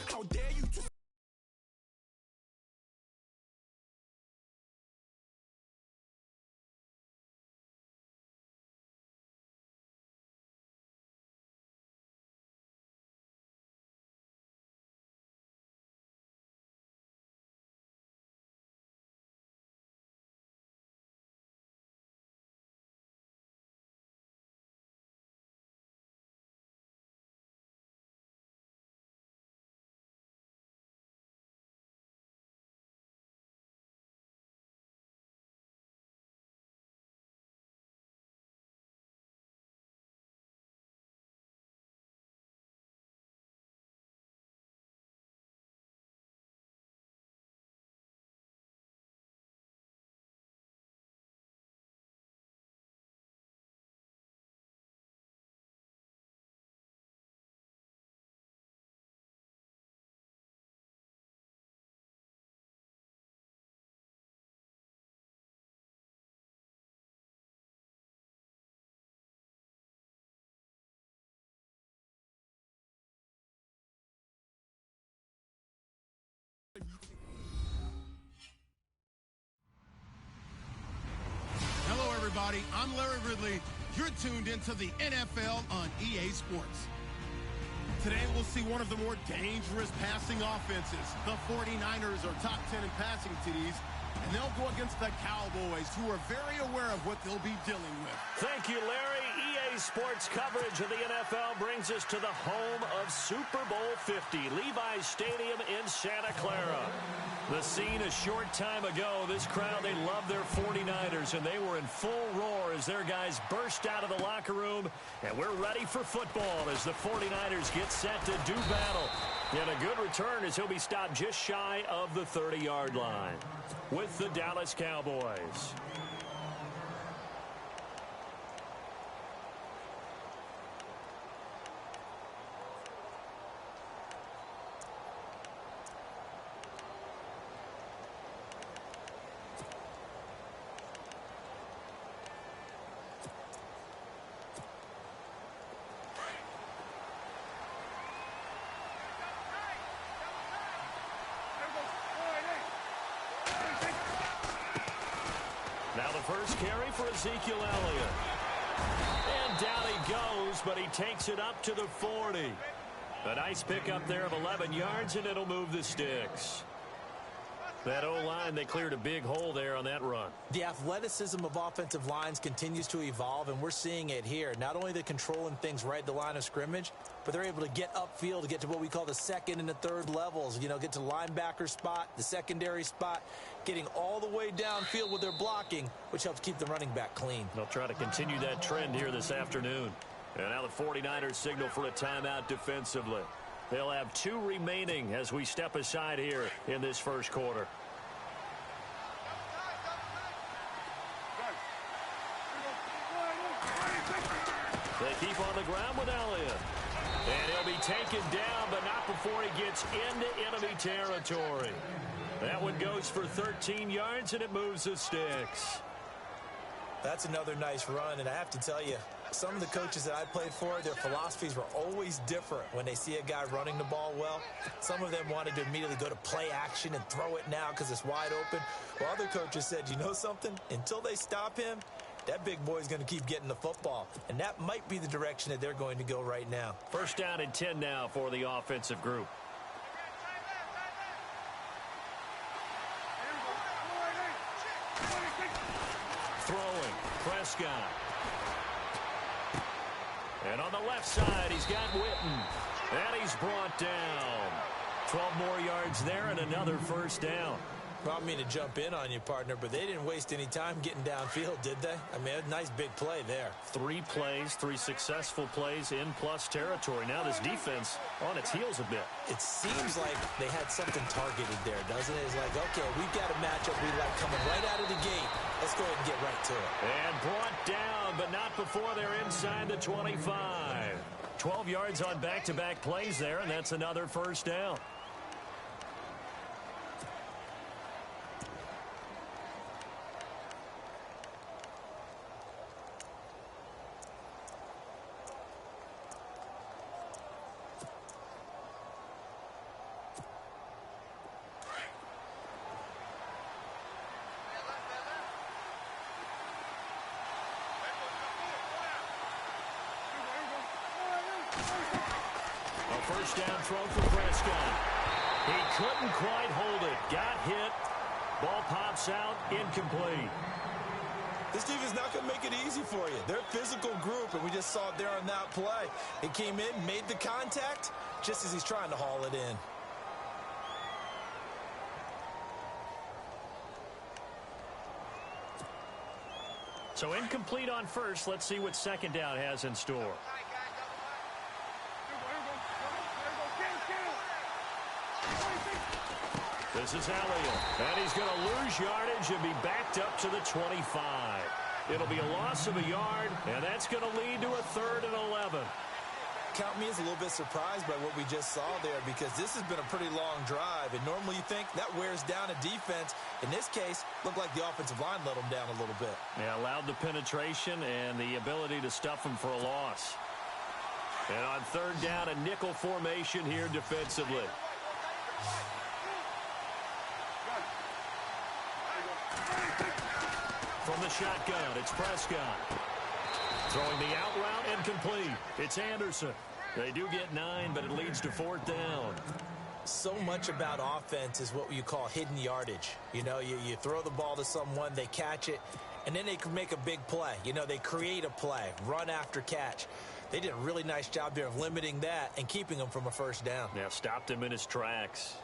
How dare you to Hello, everybody. I'm Larry Ridley. You're tuned into the NFL on EA Sports. Today, we'll see one of the more dangerous passing offenses. The 49ers are top 10 in passing TDs, and they'll go against the Cowboys, who are very aware of what they'll be dealing with. Thank you, Larry. EA Sports coverage of the NFL brings us to the home of Super Bowl 50, Levi's Stadium in Santa Clara. The scene a short time ago, this crowd, they love their 49ers, and they were in full roar as their guys burst out of the locker room, and we're ready for football as the 49ers get set to do battle. And a good return as he'll be stopped just shy of the 30-yard line with the Dallas Cowboys. Now the first carry for Ezekiel Elliott. And down he goes, but he takes it up to the 40. A nice pickup there of 11 yards, and it'll move the sticks. That O-line, they cleared a big hole there on that run. The athleticism of offensive lines continues to evolve, and we're seeing it here. Not only they're controlling things right at the line of scrimmage, but they're able to get upfield to get to what we call the second and the third levels. You know, get to linebacker spot, the secondary spot, getting all the way downfield with their blocking, which helps keep the running back clean. They'll try to continue that trend here this afternoon. And now the 49ers signal for a timeout defensively. They'll have 2 remaining as we step aside here in this first quarter. They keep on the ground with Elliott. And he'll be taken down, but not before he gets into enemy territory. That one goes for 13 yards, and it moves the sticks. That's another nice run, and I have to tell you, some of the coaches that I played for, their philosophies were always different when they see a guy running the ball well. Some of them wanted to immediately go to play action and throw it now because it's wide open. While other coaches said, you know something? Until they stop him, that big boy is going to keep getting the football. And that might be the direction that they're going to go right now. First down and 10 now for the offensive group. Throwing, Prescott. And on the left side, he's got Witten. And he's brought down. 12 more yards there and another first down. Well, I mean to jump in on you, partner, but they didn't waste any time getting downfield, did they? I mean, a nice big play there. 3 plays, 3 successful plays in plus territory. Now this defense on its heels a bit. It seems like they had something targeted there, doesn't it? It's like, okay, we've got a matchup we like coming right out of the gate. Let's go ahead and get right to it. And brought down, but not before they're inside the 25. 12 yards on back-to-back plays there, and that's another first down. First down throw for Prescott. He couldn't quite hold it. Got hit. Ball pops out. Incomplete. This defense is not going to make it easy for you. They're a physical group, and we just saw it there on that play. It came in, made the contact, just as he's trying to haul it in. So incomplete on first. Let's see what second down has in store. This is Elliott, and he's going to lose yardage and be backed up to the 25. It'll be a loss of a yard, and that's going to lead to a 3rd and 11. Count me as a little bit surprised by what we just saw there, because this has been a pretty long drive, and normally you think that wears down a defense. In this case, looked like the offensive line let them down a little bit. Yeah, allowed the penetration and the ability to stuff them for a loss. And on 3rd down, a nickel formation here defensively. From the shotgun, it's Prescott. Throwing the out route, incomplete. It's Anderson. They do get 9, but it leads to 4th down. So much about offense is what you call hidden yardage. You know, you throw the ball to someone, they catch it, and then they can make a big play. You know, they create a play, run after catch. They did a really nice job there of limiting that and keeping him from a first down. Yeah, stopped him in his tracks.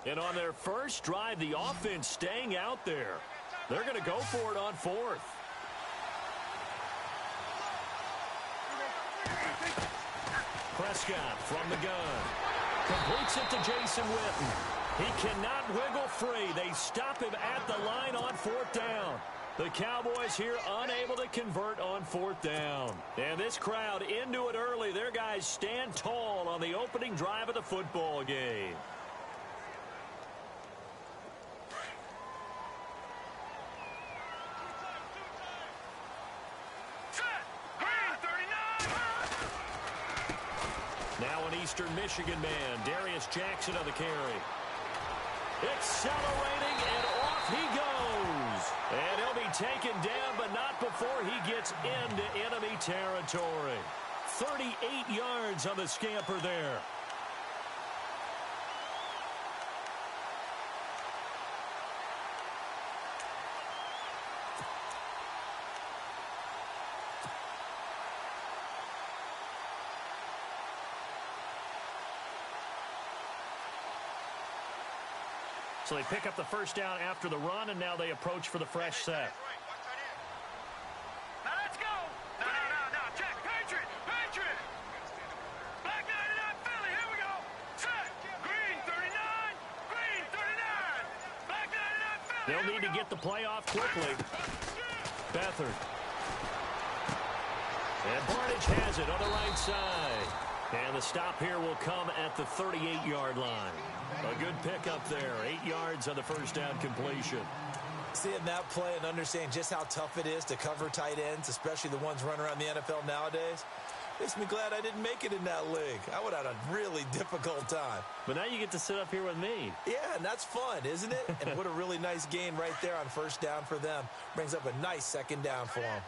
And on their first drive, the offense staying out there. They're going to go for it on 4th. Prescott from the gun. Completes it to Jason Witten. He cannot wiggle free. They stop him at the line on 4th down. The Cowboys here unable to convert on 4th down. And this crowd into it early. Their guys stand tall on the opening drive of the football game. Now an Eastern Michigan man, Darius Jackson on the carry. Accelerating, and off he goes. And he'll be taken down, but not before he gets into enemy territory. 38 yards on the scamper there. So they pick up the first down after the run, and now they approach for the fresh set. Now let's go. No. Check. Patriot. Black 99 Philly. Here we go. Set. Green 39. Black 99 Philly. They'll need to get the play off quickly. Beathard. And Barnage has it on the right side. And the stop here will come at the 38-yard line. A good pickup there. 8 yards on the first down completion. Seeing that play and understanding just how tough it is to cover tight ends, especially the ones running around the NFL nowadays. Makes me glad I didn't make it in that league. I would have had a really difficult time. But now you get to sit up here with me. Yeah, and that's fun, isn't it? And what a really nice gain right there on first down for them. Brings up a nice second down for them.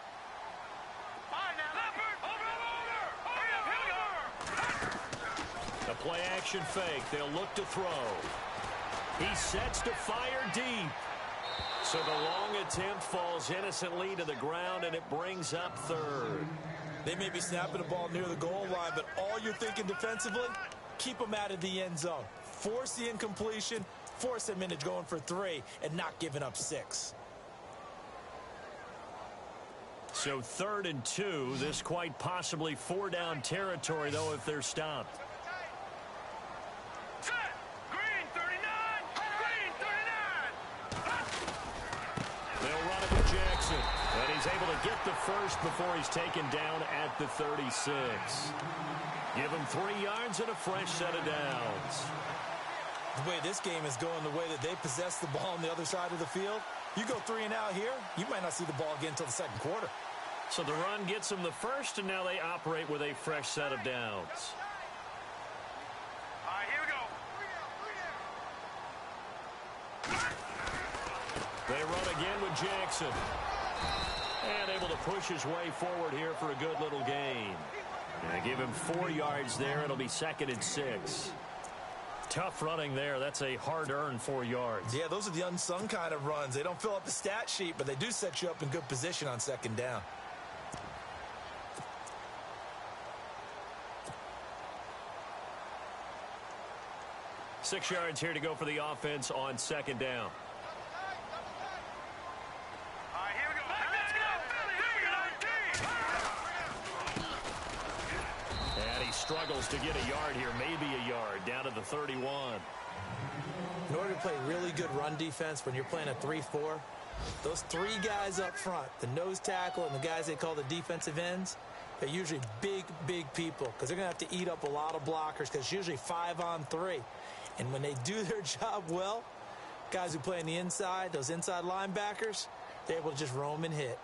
A play-action fake. They'll look to throw. He sets to fire deep. So the long attempt falls innocently to the ground, and it brings up third. They may be snapping the ball near the goal line, but all you're thinking defensively, keep them out of the end zone. Force the incompletion, force them into going for 3, and not giving up 6. So 3rd and 2. This quite possibly 4-down territory, though, if they're stopped. Green 39! Green 39! They'll run it with Jackson. And he's able to get the first before he's taken down at the 36. Give him 3 yards and a fresh set of downs. The way this game is going, the way that they possess the ball on the other side of the field, you go 3 and out here, you might not see the ball again until the second quarter. So the run gets them the first, and now they operate with a fresh set of downs. All right, here we go. They run again with Jackson. And able to push his way forward here for a good little gain. And give him 4 yards there. It'll be 2nd and 6. Tough running there. That's a hard-earned 4 yards. Yeah, those are the unsung kind of runs. They don't fill up the stat sheet, but they do set you up in good position on second down. Six yards here to go for the offense on second down. All right, here we go. Let's go. Here we go. And he struggles to get a yard here, maybe a yard, down to the 31. In order to play really good run defense when you're playing a 3-4, those 3 guys up front, the nose tackle and the guys they call the defensive ends, they're usually big people because they're going to have to eat up a lot of blockers because it's usually 5-on-3. And when they do their job well, guys who play on the inside, those inside linebackers, they're able to just roam and hit.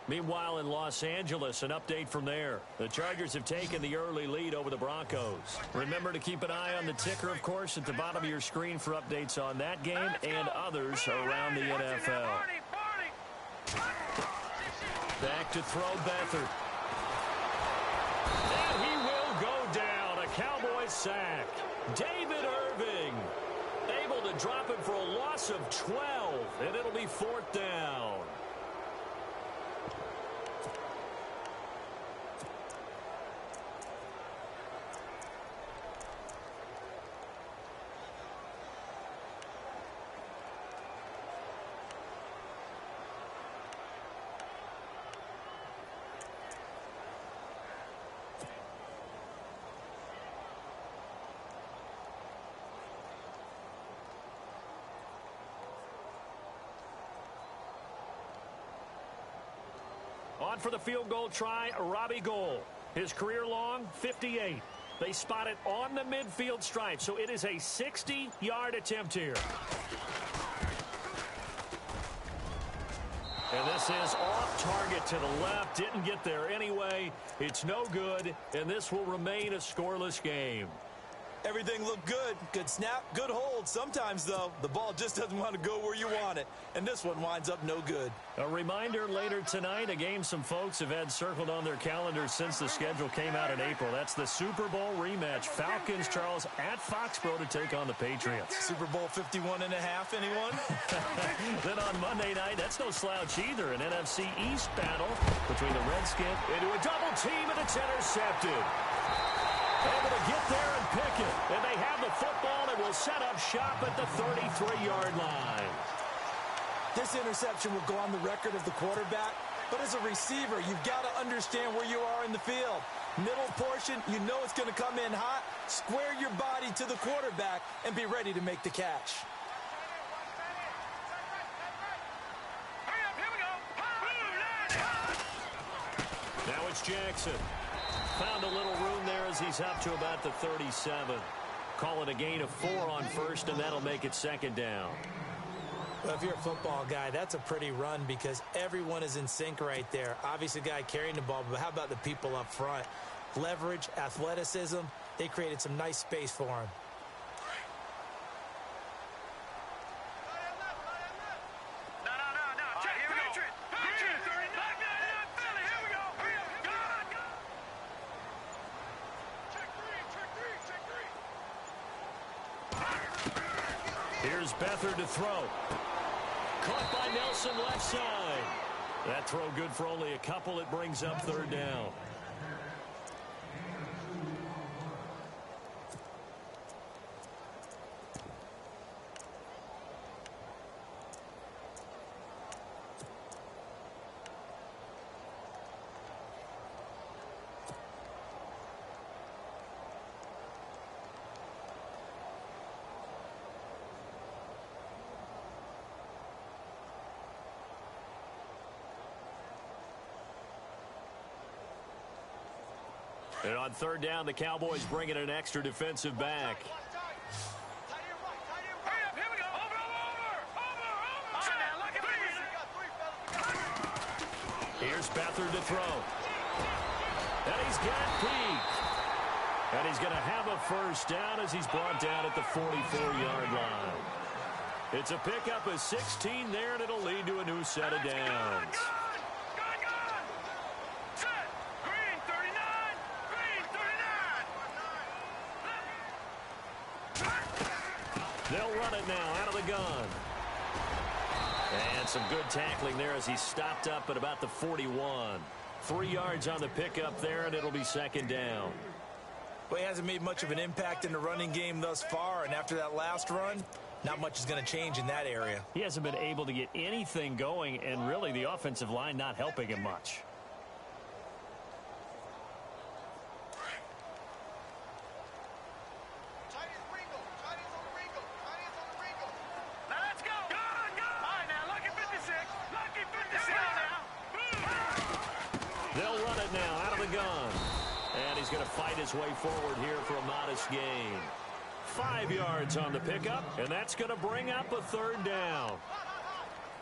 Meanwhile, in Los Angeles, an update from there. The Chargers have taken the early lead over the Broncos. Remember to keep an eye on the ticker, of course, at the bottom of your screen for updates on that game and others around the NFL. Back to throw Beathard. And he will go down. A Cowboys sack. David Irving able to drop it for a loss of 12, and it'll be 4th down. On for the field goal try, Robbie Gould. His career long, 58. They spot it on the midfield stripe, so it is a 60-yard attempt here. And this is off target to the left. Didn't get there anyway. It's no good, and this will remain a scoreless game. Everything looked good. Good snap, good hold. Sometimes, though, the ball just doesn't want to go where you want it. And this one winds up no good. A reminder later tonight, a game some folks have had circled on their calendars since the schedule came out in April. That's the Super Bowl rematch. Falcons, Charles, at Foxborough to take on the Patriots. Super Bowl 51 and a half, anyone? Then on Monday night, that's no slouch either. An NFC East battle between the Redskins into a double team, and it's intercepted. Able to get there and pick it. And they have the football and will set up shop at the 33-yard line. This interception will go on the record of the quarterback. But as a receiver, you've got to understand where you are in the field. Middle portion, you know it's going to come in hot. Square your body to the quarterback and be ready to make the catch. Now it's Jackson. Found a little room there as he's up to about the 37. Call it a gain of 4 on first, and that'll make it 2nd down. Well, if you're a football guy, that's a pretty run because everyone is in sync right there. Obviously, the guy carrying the ball, but how about the people up front? leverage, athleticism. They created some nice space for him. No. Check, here we go. Patriot, 39. Back there, Philly. Here we go. Go. Check three. Here's Beathard to throw. Caught by Nelson left side. That throw good for only a couple. It brings up third down. And on third down, the Cowboys bring in an extra defensive back. Hurry up, here we go. Over. Here's Beathard to throw. And he's got Pete. And he's going to have a first down as he's brought down at the 44-yard line. It's a pickup of 16 there, and it'll lead to a new set of downs. They'll run it now out of the gun. And some good tackling there as he stopped up at about the 41. 3 yards on the pickup there, and it'll be second down. Well, he hasn't made much of an impact in the running game thus far, and after that last run, not much is going to change in that area. He hasn't been able to get anything going, and really the offensive line not helping him much. They'll run it now out of the gun. And he's going to fight his way forward here for a modest gain. 5 yards on the pickup, and that's going to bring up a third down.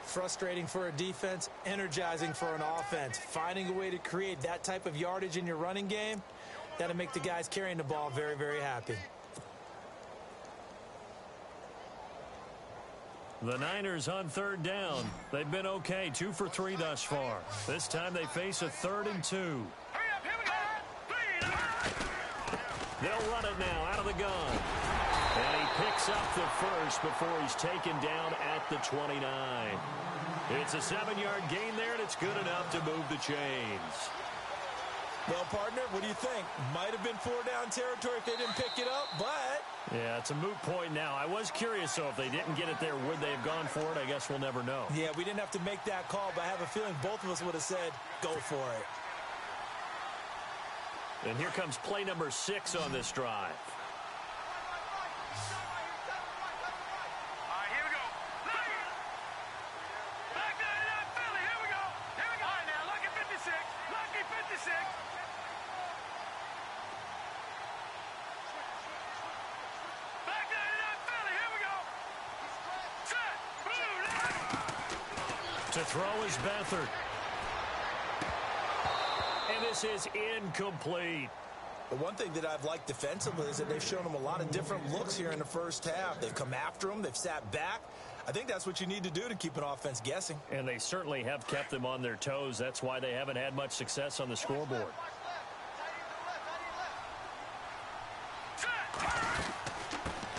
Frustrating for a defense, energizing for an offense. Finding a way to create that type of yardage in your running game, that'll make the guys carrying the ball very, very happy. The Niners on third down. They've been okay, 2 for 3 thus far. This time they face a 3rd and 2. Hurry up, here we go. They'll run it now out of the gun. And he picks up the first before he's taken down at the 29. It's a 7-yard gain there, and it's good enough to move the chains. Well, partner, what do you think? Might have been 4-down territory if they didn't pick it up, but... Yeah, it's a moot point now. I was curious, though, if they didn't get it there, would they have gone for it? I guess we'll never know. Yeah, we didn't have to make that call, but I have a feeling both of us would have said, go for it. And here comes play number 6 on this drive. To throw is Beathard. And this is incomplete. The one thing that I've liked defensively is that they've shown them a lot of different looks here in the first half. They've come after them. They've sat back. I think that's what you need to do to keep an offense guessing. And they certainly have kept them on their toes. That's why they haven't had much success on the scoreboard.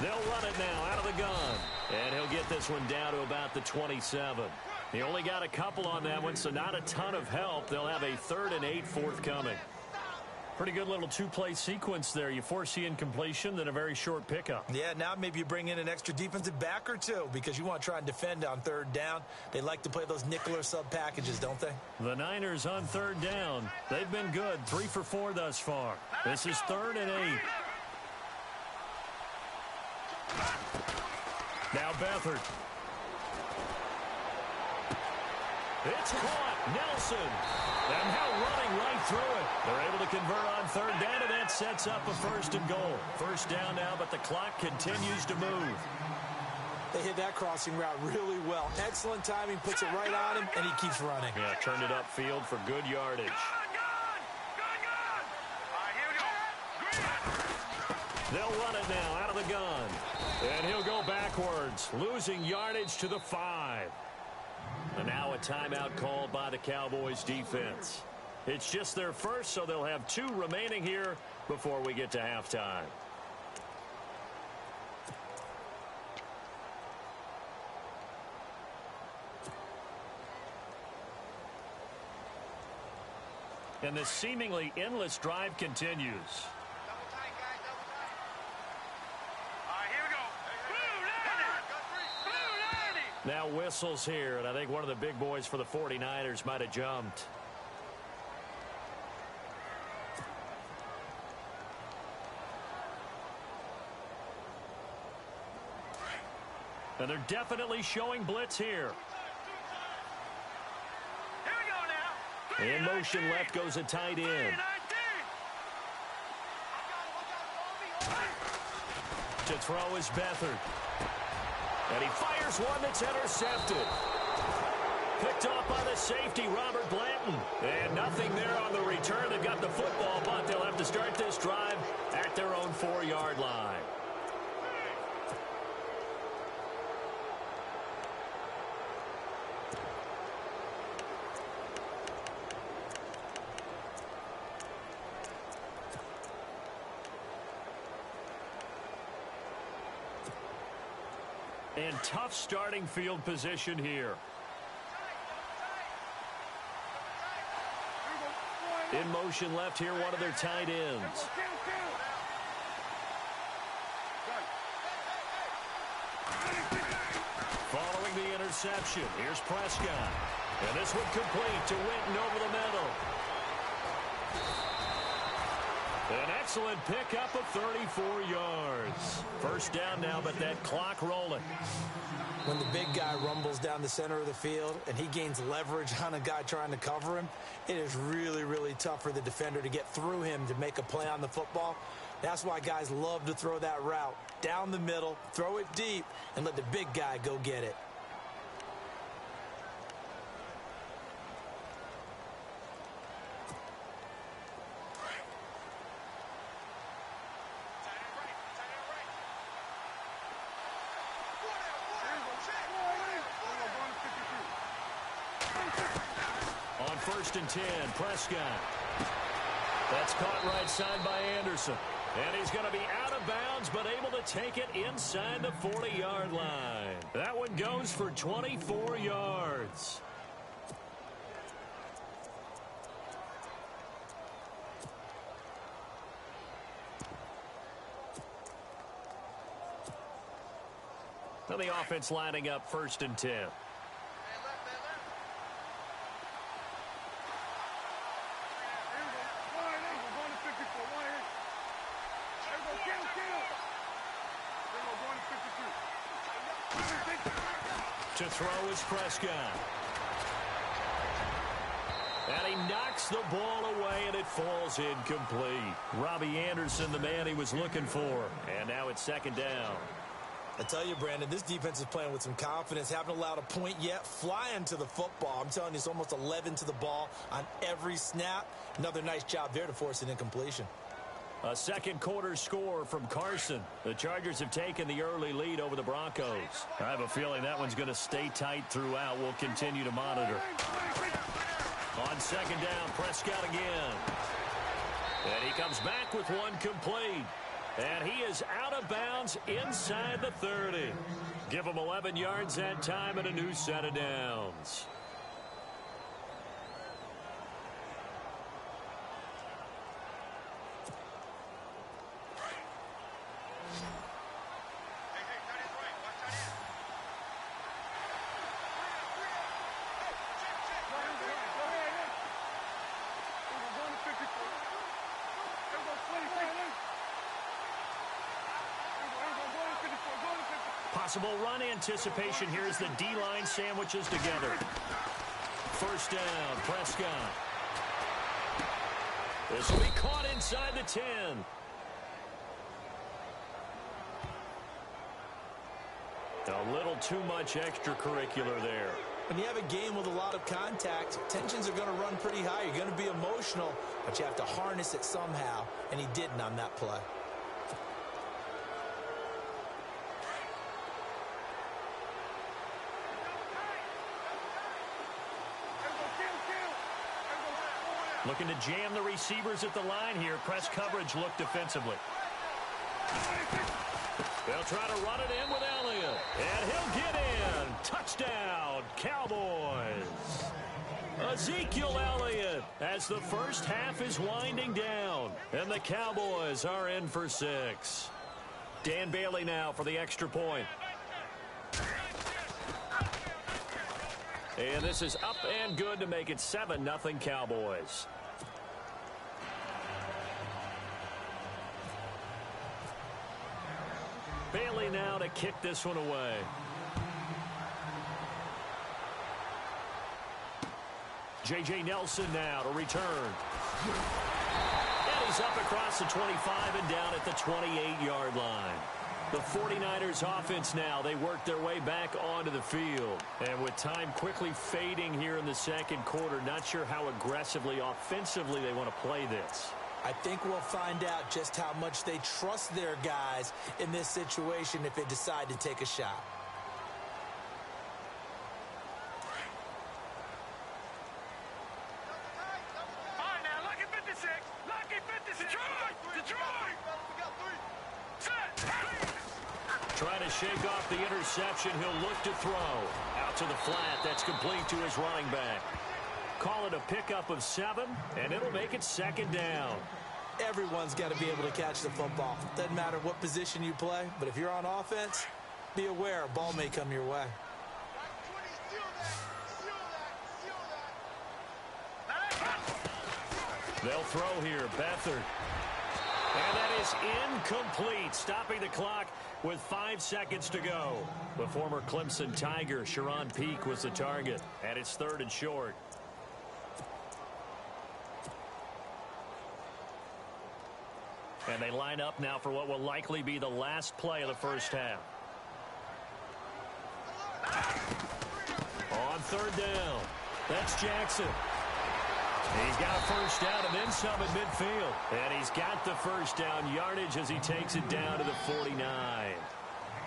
They'll run it now out of the gun. And he'll get this one down to about the 27. He only got a couple on that one, so not a ton of help. They'll have a 3rd and 8 forthcoming. Pretty good little 2-play sequence there. You force the incompletion, then a very short pickup. Yeah, now maybe you bring in an extra defensive back or two because you want to try and defend on 3rd down. They like to play those nickel or sub packages, don't they? The Niners on 3rd down. They've been good, 3 for 4 thus far. This is 3rd and 8. Now Beathard. It's caught. Nelson. And now running right through it. They're able to convert on 3rd down, and that sets up a 1st and goal. 1st down now, but the clock continues to move. They hit that crossing route really well. Excellent timing, puts it right on him, and he keeps running. Yeah, turned it upfield for good yardage. Gun! All right, here we They'll run it now out of the gun. And he'll go backwards, losing yardage to the 5. And now a timeout called by the Cowboys defense. It's just their first, so they'll have 2 remaining here before we get to halftime. And this seemingly endless drive continues. Double tight, guys, double tight. All right, here we go. Blue 90. Now whistles here, and I think one of the big boys for the 49ers might have jumped. And they're definitely showing blitz here. Here we go now. In motion left goes a tight end. To throw is Beathard. And he fires one that's intercepted. Picked off by the safety, Robert Blanton. And nothing there on the return. They've got the football, but they'll have to start this drive at their own 4-yard line. And tough starting field position here. In motion left here, one of their tight ends. Following the interception, here's Prescott. And this one complete to Winton over the middle. An excellent pickup of 34 yards. First down now, but that clock rolling. When the big guy rumbles down the center of the field and he gains leverage on a guy trying to cover him, it is really, really tough for the defender to get through him to make a play on the football. That's why guys love to throw that route down the middle, throw it deep, and let the big guy go get it. On 1st and 10, Prescott. That's caught right side by Anderson. And he's going to be out of bounds, but able to take it inside the 40-yard line. That one goes for 24 yards. Now the offense lining up 1st and 10. To throw is Prescott. And he knocks the ball away, and it falls incomplete. Robbie Anderson, the man he was looking for. And now it's 2nd down. I tell you, Brandon, this defense is playing with some confidence. Haven't allowed a point yet. Flying to the football. I'm telling you, it's almost 11 to the ball on every snap. Another nice job there to force an incompletion. A 2nd quarter score from Carson. The Chargers have taken the early lead over the Broncos. I have a feeling that one's going to stay tight throughout. We'll continue to monitor. On 2nd down, Prescott again. And he comes back with one complete. And he is out of bounds inside the 30. Give him 11 yards that time and a new set of downs. Possible run anticipation here as the D-line sandwiches together. 1st down, Prescott. This will be caught inside the 10. A little too much extracurricular there. When you have a game with a lot of contact, tensions are going to run pretty high. You're going to be emotional, but you have to harness it somehow, and he didn't on that play. Looking to jam the receivers at the line here. Press coverage look defensively. They'll try to run it in with Elliott. And he'll get in. Touchdown, Cowboys. Ezekiel Elliott as the first half is winding down. And the Cowboys are in for 6. Dan Bailey now for the extra point. And this is up and good to make it 7-0 Cowboys. Bailey now to kick this one away. J.J. Nelson now to return. And he's up across the 25 and down at the 28-yard line. The 49ers offense now, they work their way back onto the field. And with time quickly fading here in the second quarter, not sure how aggressively, offensively they want to play this. I think we'll find out just how much they trust their guys in this situation if they decide to take a shot. All right, now, lucky 56. Lucky 56. Detroit. Set. Trying to shake off the interception. He'll look to throw. Out to the flat. That's complete to his running back. Call it a pickup of 7, and it'll make it second down. Everyone's got to be able to catch the football. Doesn't matter what position you play, but if you're on offense, be aware a ball may come your way. They'll throw here. Beathard. And that is incomplete, stopping the clock with 5 seconds to go. The former Clemson Tiger, Sharon Peak, was the target, and it's 3rd and short. And they line up now for what will likely be the last play of the first half. On 3rd down, that's Jackson. He's got a first down and then some at midfield. And he's got the first down yardage as he takes it down to the 49.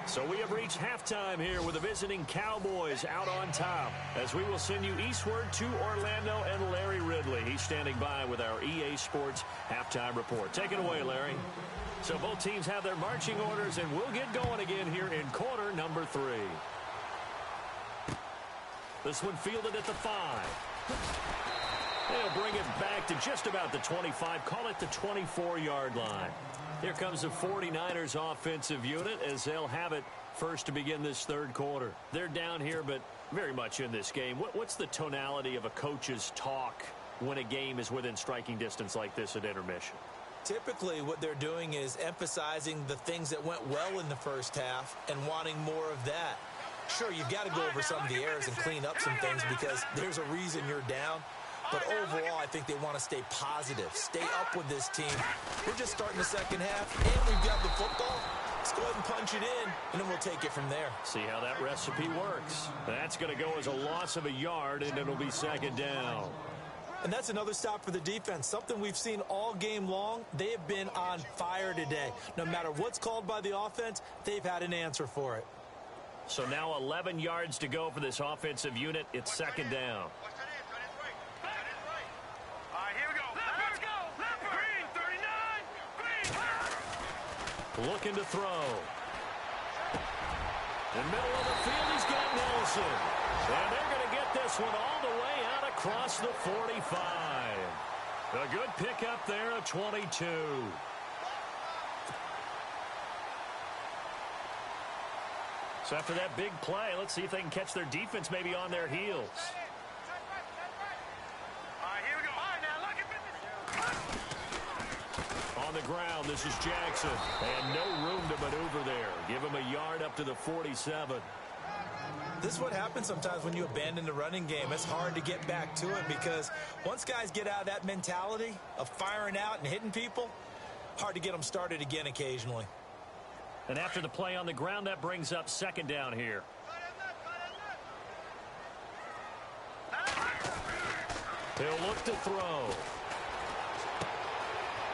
So we have reached halftime here with the visiting Cowboys out on top, as we will send you eastward to Orlando and Larry Ridley. He's standing by with our EA Sports halftime report. Take it away, Larry. So both teams have their marching orders, and we'll get going again here in quarter number 3. This one fielded at the 5. They'll bring it back to just about the 25, call it the 24-yard line. Here comes the 49ers offensive unit as they'll have it first to begin this third quarter. They're down here, but very much in this game. What's the tonality of a coach's talk when a game is within striking distance like this at intermission? Typically, what they're doing is emphasizing the things that went well in the first half and wanting more of that. Sure, you've got to go over some of the errors and clean up some things because there's a reason you're down. But overall, I think they want to stay positive, stay up with this team. We're just starting the second half, and we've got the football. Let's go ahead and punch it in, and then we'll take it from there. See how that recipe works. That's going to go as a loss of a yard, and it'll be second down. And that's another stop for the defense, something we've seen all game long. They have been on fire today. No matter what's called by the offense, they've had an answer for it. So now 11 yards to go for this offensive unit. It's second down. Looking to throw. In the middle of the field, he's got Nelson. And they're going to get this one all the way out across the 45. A good pickup there, a 22. So after that big play, let's see if they can catch their defense maybe on their heels. On the ground, this is Jackson. And no room to maneuver there. Give him a yard up to the 47. This is what happens sometimes when you abandon the running game. It's hard to get back to it because once guys get out of that mentality of firing out and hitting people, hard to get them started again occasionally. And after the play on the ground, that brings up second down here. He'll look to throw.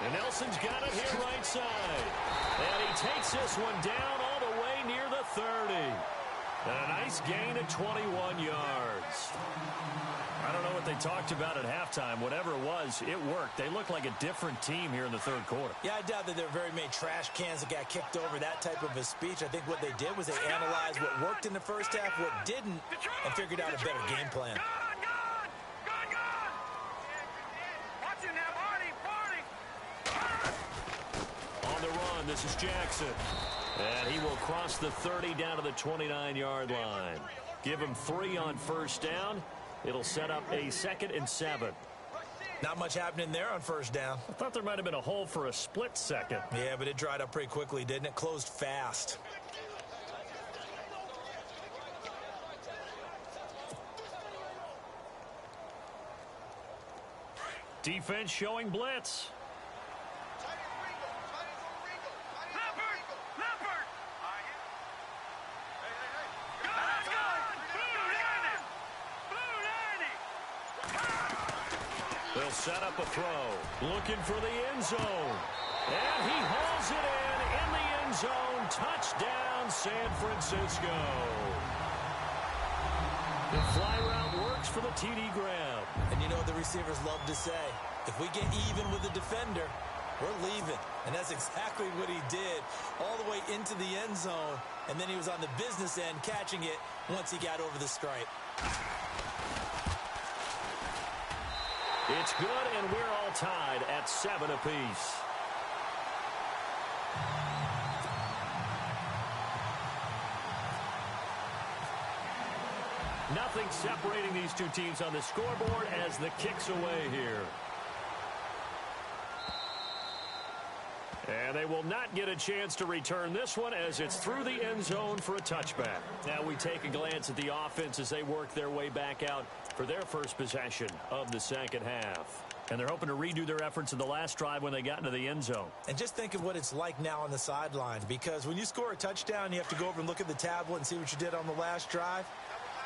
And Nelson's got it here right side. And he takes this one down all the way near the 30. And a nice gain of 21 yards. I don't know what they they talked about at halftime, whatever it was, it worked. They looked like a different team here in the third quarter. Yeah, I doubt that there were very many trash cans that got kicked over, that type of a speech. I think what they did was they analyzed what worked in the first half, what didn't, and figured out a better game plan. On the run, this is Jackson. And he will cross the 30 down to the 29-yard line. Give him 3 on first down. It'll set up a 2nd and 7. Not much happening there on first down. I thought there might have been a hole for a split second. Yeah, but it dried up pretty quickly, didn't it? Closed fast. Defense showing blitz. They'll set up a throw. Looking for the end zone. And he hauls it in the end zone. Touchdown, San Francisco. The fly route works for the TD grab. And you know what the receivers love to say? If we get even with the defender, we're leaving. And that's exactly what he did all the way into the end zone. And then he was on the business end catching it once he got over the stripe. It's good, and we're all tied at 7 apiece. Nothing separating these two teams on the scoreboard as the kick's away here. And they will not get a chance to return this one as it's through the end zone for a touchback. Now we take a glance at the offense as they work their way back out for their first possession of the second half. And they're hoping to redo their efforts in the last drive when they got into the end zone. And just think of what it's like now on the sideline, because when you score a touchdown, you have to go over and look at the tablet and see what you did on the last drive.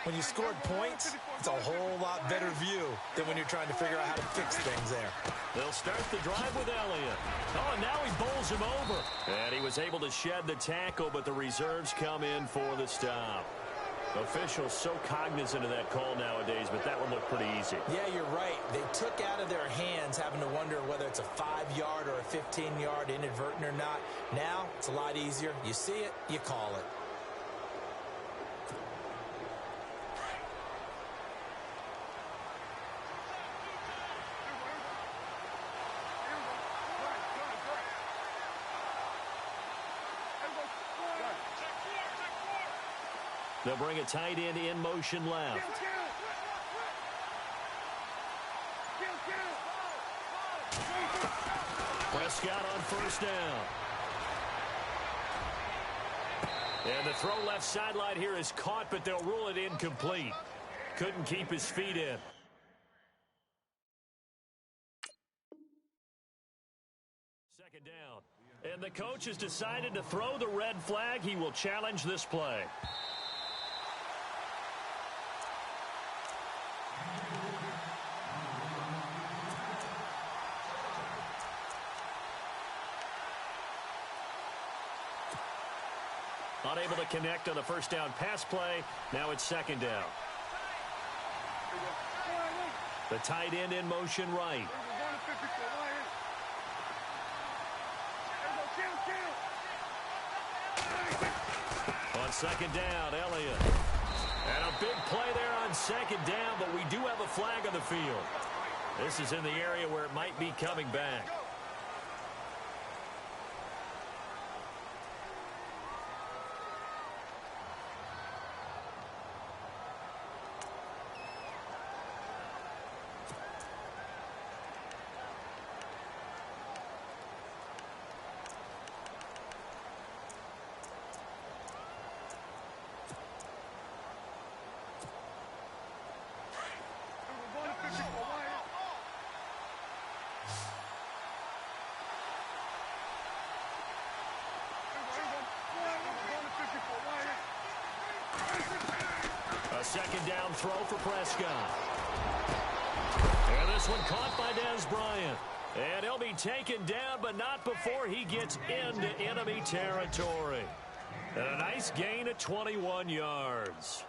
When you scored points, it's a whole lot better view than when you're trying to figure out how to fix things there. They'll start the drive with Elliott. Oh, and now he bowls him over. And he was able to shed the tackle, but the reserves come in for the stop. Officials so cognizant of that call nowadays, but that one looked pretty easy. Yeah, you're right. They took out of their hands having to wonder whether it's a 5-yard or a 15-yard inadvertent or not. Now, it's a lot easier. You see it, you call it. They'll bring a tight end in motion left. Prescott on first down. And the throw left sideline here is caught, but they'll rule it incomplete. Couldn't keep his feet in. Second down. And the coach has decided to throw the red flag. He will challenge this play. Unable to connect on the first down pass play. Now it's second down. The tight end in motion right. On second down, Elliott. And a big play there on second down, but we do have a flag on the field. This is in the area where it might be coming back. A second down throw for Prescott. And this one caught by Dez Bryant. And he'll be taken down, but not before he gets into enemy territory. And a nice gain of 21 yards.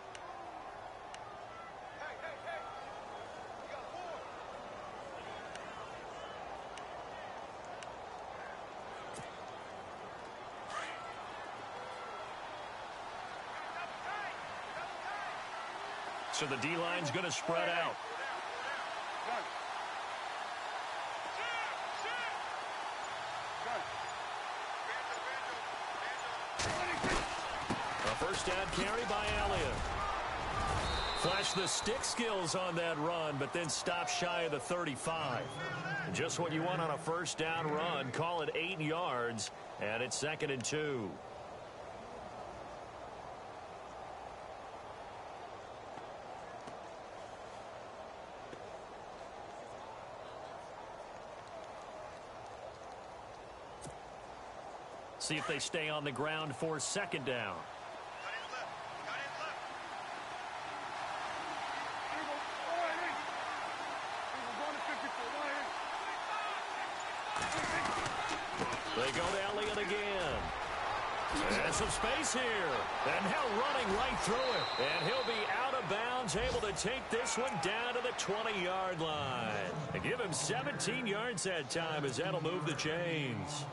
So the D-line's going to spread out. A first down carry by Elliott. Flash the stick skills on that run, but then stop shy of the 35. Just what you want on a first down run. Call it 8 yards, and it's 2nd and 2. See if they stay on the ground for 2nd down. They go to Elliott again. And some space here. And now running right through it. And he'll be out of bounds, able to take this one down to the 20-yard line. And give him 17 yards that time as that'll move the chains.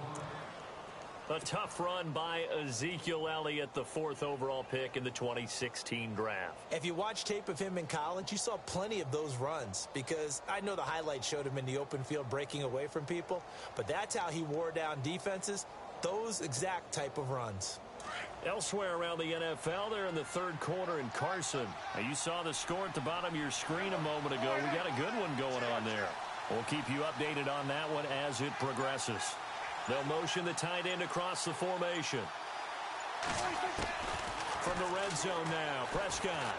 A tough run by Ezekiel Elliott, the 4th overall pick in the 2016 draft. If you watch tape of him in college, you saw plenty of those runs because I know the highlights showed him in the open field breaking away from people, but that's how he wore down defenses, those exact type of runs. Elsewhere around the NFL, they're in the 3rd quarter in Carson. Now, you saw the score at the bottom of your screen a moment ago. We got a good one going on there. We'll keep you updated on that one as it progresses. They'll motion the tight end across the formation. From the red zone now, Prescott.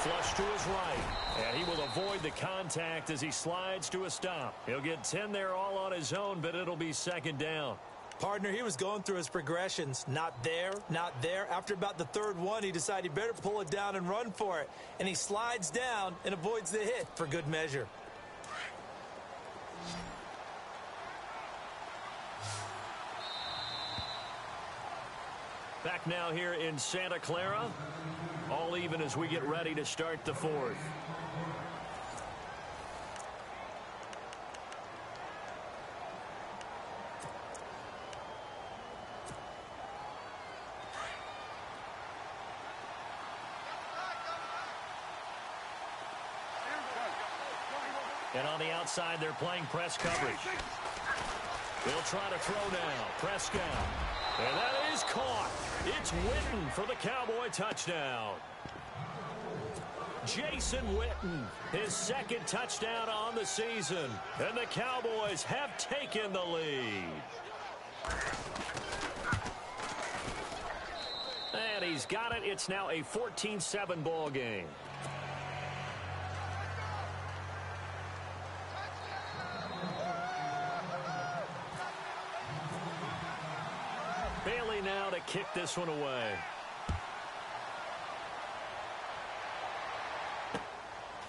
Flush to his right, and he will avoid the contact as he slides to a stop. He'll get 10 there all on his own, but it'll be 2nd down. Partner, he was going through his progressions. Not there, not there. After about the 3rd one, he decided he better pull it down and run for it. And he slides down and avoids the hit for good measure. Back now here in Santa Clara. All even as we get ready to start the 4th. And on the outside, they're playing press coverage. They'll try to throw now. Prescott. And that is caught. It's Witten for the Cowboy touchdown. Jason Witten, his 2nd touchdown on the season. And the Cowboys have taken the lead. And he's got it. It's now a 14-7 ball game. Bailey now to kick this one away.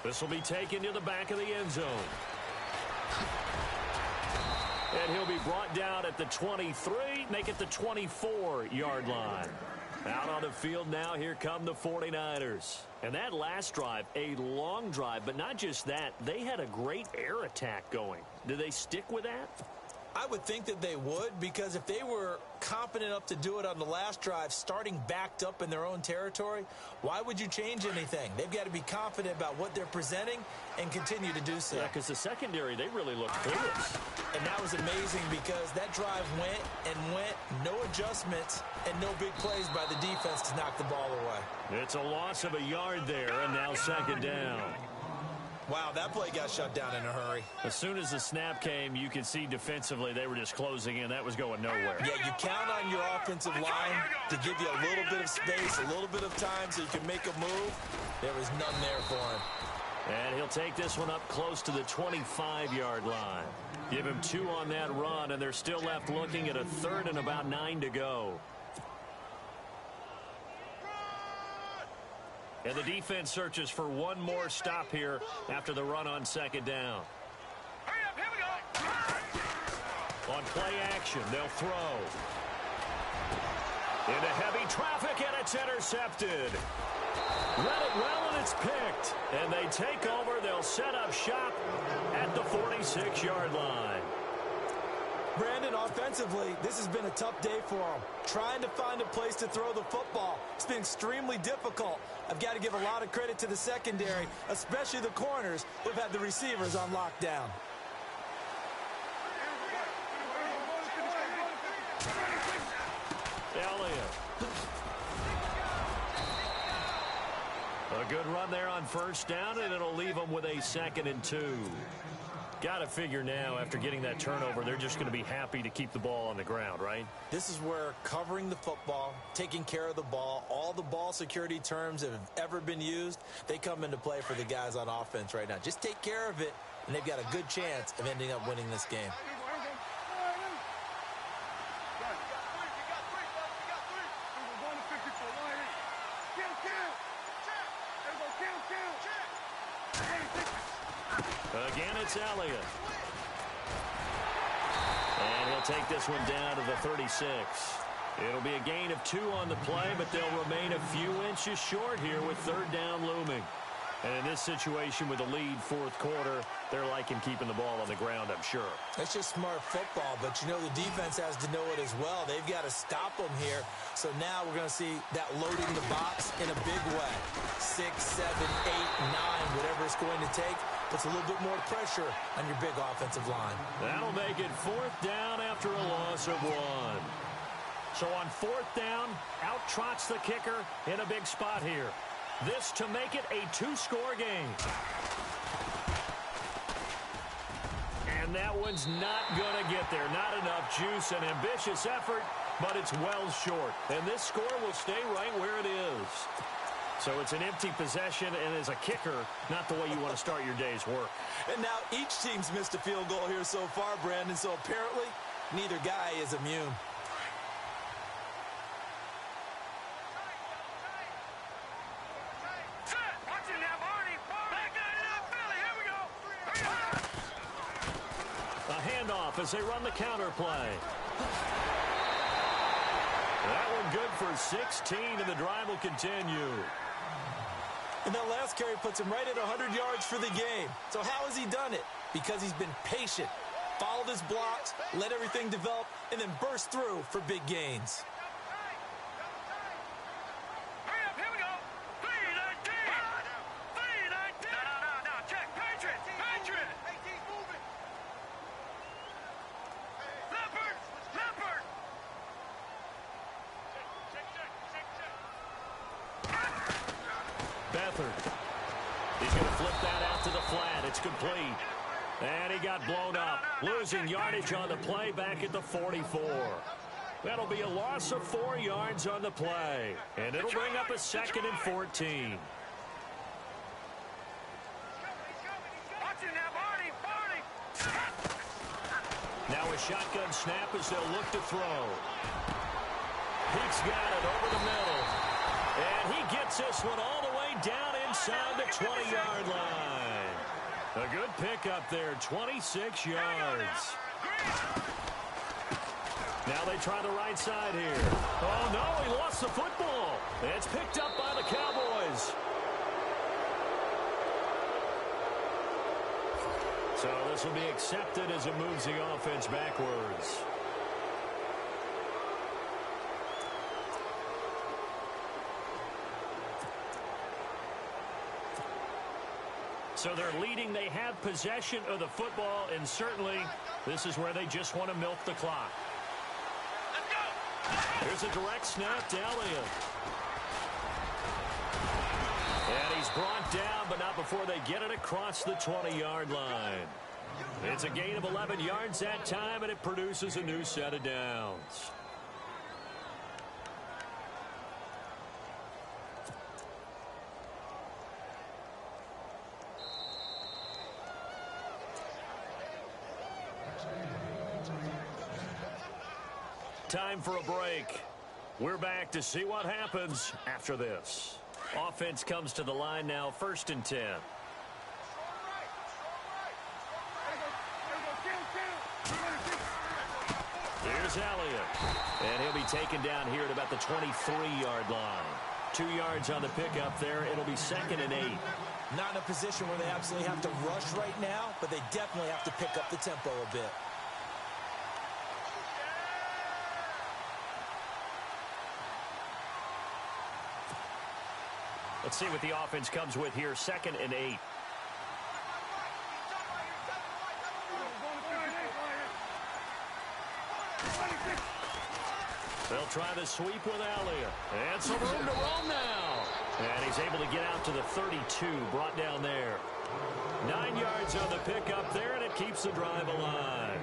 This will be taken to the back of the end zone. And he'll be brought down at the 23, make it the 24-yard line. Out on the field now, here come the 49ers. And that last drive, a long drive, but not just that, they had a great air attack going. Do they stick with that? I would think that they would, because if they were confident enough to do it on the last drive, starting backed up in their own territory, why would you change anything? They've got to be confident about what they're presenting and continue to do so. Yeah, because the secondary, they really looked clueless. And that was amazing because that drive went and went, no adjustments, and no big plays by the defense to knock the ball away. It's a loss of a yard there, and now 2nd down. Wow, that play got shut down in a hurry. As soon as the snap came, you could see defensively they were just closing in. That was going nowhere. Yeah, you count on your offensive line to give you a little bit of space, a little bit of time so you can make a move. There was none there for him. And he'll take this one up close to the 25-yard line. Give him 2 on that run, and they're still left looking at a 3rd and about 9 to go. And the defense searches for one more stop here after the run on 2nd down. Hurry up, here we go. On play action, they'll throw. Into heavy traffic, and it's intercepted. Read it well, and it's picked. And they take over. They'll set up shop at the 46-yard line. Brandon, offensively, this has been a tough day for him. Trying to find a place to throw the football. It's been extremely difficult. I've got to give a lot of credit to the secondary, especially the corners who've had the receivers on lockdown. Elliott. A good run there on first down, and it'll leave them with a 2nd and 2. Got to figure now, after getting that turnover, they're just going to be happy to keep the ball on the ground, right? This is where covering the football, taking care of the ball, all the ball security terms that have ever been used, they come into play for the guys on offense right now. Just take care of it, and they've got a good chance of ending up winning this game. Again, it's Elliott. And he'll take this one down to the 36. It'll be a gain of 2 on the play, but they'll remain a few inches short here with 3rd down looming. And in this situation with the lead 4th quarter, they're liking keeping the ball on the ground, I'm sure. That's just smart football, but you know the defense has to know it as well. They've got to stop them here. So now we're going to see that loading the box in a big way. 6, 7, 8, 9, whatever it's going to take, puts a little bit more pressure on your big offensive line. That'll make it 4th down after a loss of 1. So on 4th down, out trots the kicker in a big spot here. This to make it a 2-score game. And that one's not going to get there. Not enough juice, an ambitious effort, but it's well short. And this score will stay right where it is. So it's an empty possession, and as a kicker, not the way you want to start your day's work. And now each team's missed a field goal here so far, Brandon, so apparently neither guy is immune. As they run the counter play. That one good for 16, and the drive will continue. And that last carry puts him right at 100 yards for the game. So how has he done it? Because he's been patient, followed his blocks, let everything develop, and then burst through for big gains. He's going to flip that out to the flat. It's complete. And he got blown up. Losing yardage on the play back at the 44. That'll be a loss of 4 yards on the play. And it'll bring up a 2nd and 14. Now a shotgun snap as they'll look to throw. He's got it over the middle. And he gets this one all the way down inside the 20-yard line. A good pickup there, 26 yards. Now they try the right side here. Oh, no, he lost the football. It's picked up by the Cowboys. So this will be accepted as it moves the offense backwards. So they're leading. They have possession of the football, and certainly this is where they just want to milk the clock. Here's a direct snap to Elliott. And he's brought down, but not before they get it across the 20-yard line. It's a gain of 11 yards that time, and it produces a new set of downs. Time for a break. We're back to see what happens after this. Offense comes to the line now, 1st and 10. Here's Elliott. And he'll be taken down here at about the 23-yard line. 2 yards on the pickup there. It'll be 2nd and 8. Not in a position where they absolutely have to rush right now, but they definitely have to pick up the tempo a bit. Let's see what the offense comes with here. 2nd and 8. They'll try the sweep with Elliott. And some room to roam now. And he's able to get out to the 32, brought down there. 9 yards on the pickup there, and it keeps the drive alive.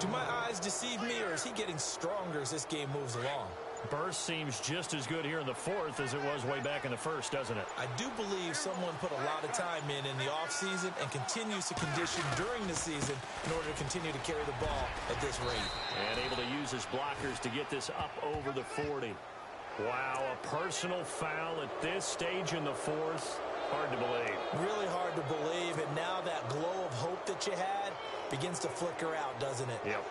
Do my eyes deceive me, or is he getting stronger as this game moves along? Burst seems just as good here in the 4th as it was way back in the 1st, doesn't it? I do believe someone put a lot of time in the offseason and continues to condition during the season in order to continue to carry the ball at this rate. And able to use his blockers to get this up over the 40. Wow, a personal foul at this stage in the 4th. Hard to believe. Really hard to believe, and now that glow of hope that you had begins to flicker out, doesn't it? Yep.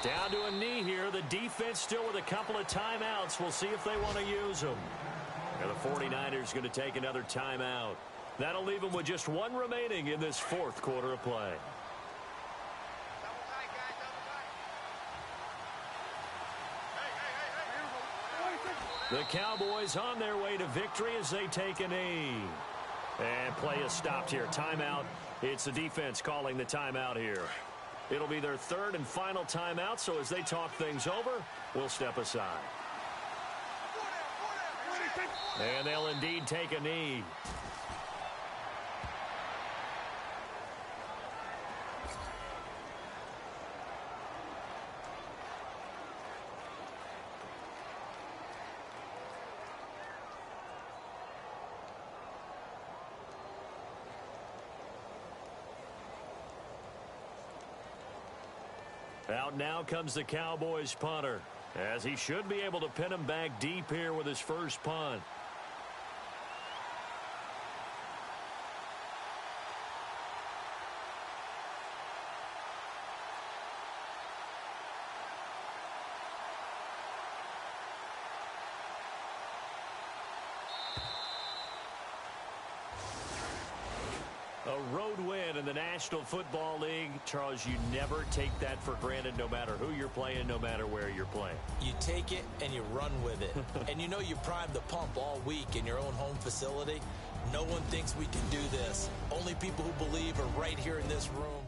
Down to a knee here. The defense still with a couple of timeouts. We'll see if they want to use them. And the 49ers going to take another timeout. That'll leave them with just one remaining in this 4th quarter of play. The Cowboys on their way to victory as they take a knee. And play is stopped here. Timeout. It's the defense calling the timeout here. It'll be their 3rd and final timeout, so as they talk things over, we'll step aside. And they'll indeed take a knee. Out now comes the Cowboys punter, as he should be able to pin him back deep here with his first punt. A road win in the National Football League. Charles, you never take that for granted, no matter who you're playing, no matter where you're playing. You take it and you run with it. And you know you primed the pump all week in your own home facility. No one thinks we can do this. Only people who believe are right here in this room.